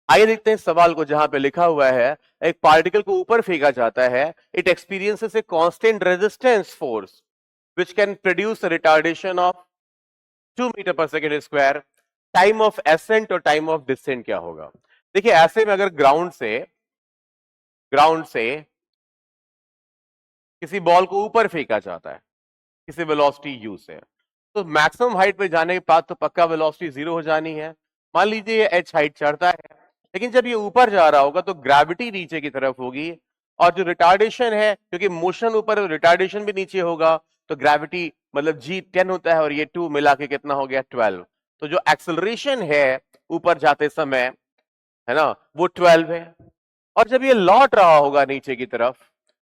आइए देखते हैं सवाल को, जहां पे लिखा हुआ है एक पार्टिकल को ऊपर फेंका जाता है, it experiences a constant resistance force which can produce a retardation of 2 metre per second square. Time of ascent और टाइम ऑफ डिसेंट क्या होगा? देखिए, ऐसे में अगर ग्राउंड से किसी बॉल को ऊपर फेंका जाता है किसी वेलोसिटी यू से, तो मैक्सिमम हाइट पे जाने के बाद तो पक्का वेलोसिटी जीरो हो जानी है। मान लीजिए ये एच हाइट चढ़ता है, लेकिन जब ये ऊपर जा रहा होगा तो ग्रेविटी नीचे की तरफ होगी, और जो रिटार्डेशन है, क्योंकि मोशन ऊपर है, रिटार्डेशन भी नीचे होगा, तो ग्रेविटी मतलब जी 10 होता है और ये 2 मिला के कितना हो गया 12। तो जो एक्सेलरेशन है ऊपर जाते समय, है ना, वो 12 है। और जब ये लौट रहा होगा नीचे की तरफ,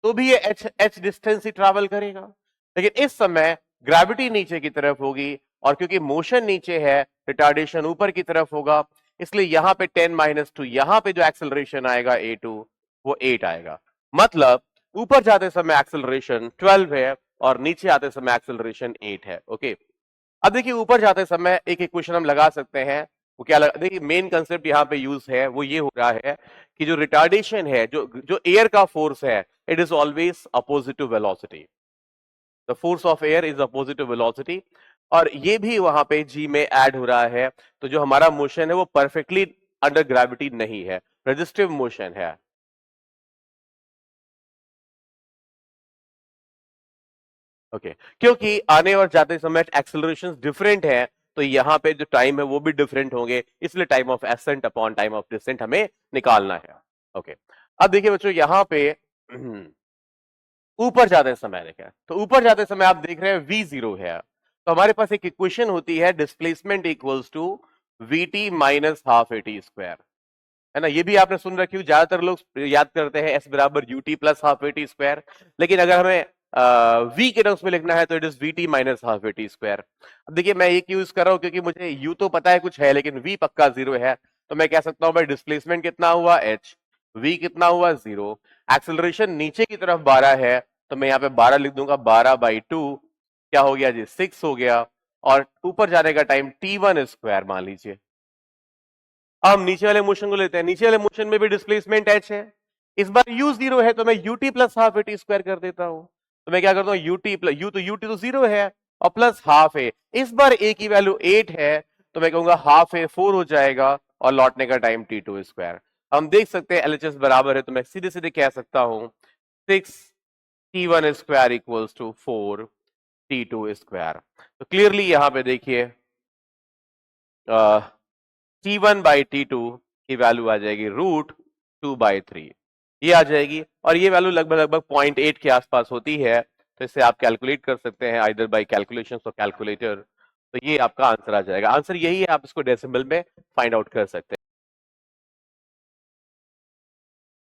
तो भी ये एच एच डिस्टेंस ही ट्रैवल करेगा, लेकिन इस समय ग्रेविटी नीचे की तरफ होगी, और क्योंकि मोशन नीचे है, रिटार्डेशन ऊपर की तरफ होगा, इसलिए यहां पे 10 - 2, यहां पे जो एक्सेलरेशन आएगा A2, वो 8 आएगा। मतलब ऊपर जाते समय एक्सेलरेशन 12 है और नीचे आते समय एक्सेलरेशन 8 है। ओके, अब देखिए ऊपर जाते समय एक इक्वेशन हम लगा सकते हैं। वो क्या लगा, देखिए मेन कंसेप्ट यहाँ पे यूज है वो ये हो रहा है कि जो रिटार्डेशन है, जो जो एयर का फोर्स है, it is always opposite to velocity. The force of air is opposite to velocity, और ये भी वहां पे जी में ऐड हो रहा है। तो जो हमारा मोशन है वो परफेक्टली अंडर ग्रेविटी नहीं है, रेजिस्टिव मोशन है। ओके, क्योंकि आने और जाते समय एक्सेलरेशन डिफरेंट है, तो यहाँ पे जो टाइम है वो भी डिफरेंट होंगे, इसलिए time of ascent upon time of descent हमें निकालना है। ओके, अब देखिए बच्चों, यहाँ पे ऊपर जाते समय देखें, तो ऊपर जाते समय आप देख रहे हैं v0 है, तो हमारे पास एक इक्वेशन होती है displacement equals to vt minus half A T square, है ना। ये भी आपने सुन रखी हो, ज्यादातर लोग याद करते हैं s बराबर ut plus half A T square, लेकिन अगर हमें v के टर्म्स में लिखना है तो it is vt minus half A T square. अब देखिए मैं एक यूज कर रहा हूं क्योंकि मुझे u तो पता है कुछ है, लेकिन v पक्का जीरो है, तो मैं कह सकता हूं भाई डिस्प्लेसमेंट कितना हुआ h, v कितना हुआ जीरो, एक्सेलरेशन नीचे की तरफ 12 है, तो मैं यहाँ पे 12 लिख दूंगा, 12/2 क्या हो गया जी 6 हो गया, और ऊपर जाने का टाइम t1 स्क्वायर मान लीजिए। अब हम नीचे वाले मोशन को लेते हैं, नीचे वाले मोशन में भी डिस्प्लेसमेंट एच है, इस बार यू जीरो है, तो मैं UT plus half A T square कर देता हूं। तो मैं क्या करता हूं, यूटी प्लस यूटी तो जीरो है और प्लस हाफ है, इस बार ए की वैल्यू 8 है, तो मैं कहूंगा हाफ है 4 हो जाएगा, और लौटने का टाइम T2 स्क्वायर। हम देख सकते हैं एलएचएस बराबर है, तो मैं सीधे सीधे कह सकता हूं 6T1 square equals to 4T2 square. तो क्लियरली यहां पे देखिए T1/T2 की वैल्यू आ जाएगी √2/3, ये आ जाएगी, और ये वैल्यू लगभग लगभग 0.8 के आसपास होती है, तो इसे आप कैलकुलेट कर सकते हैं आइदर बाय कैलकुलेशंस और कैलकुलेटर, तो ये आपका आंसर आ जाएगा। आंसर यही है, आप इसको डेसिमल में फाइंड आउट कर सकते हैं।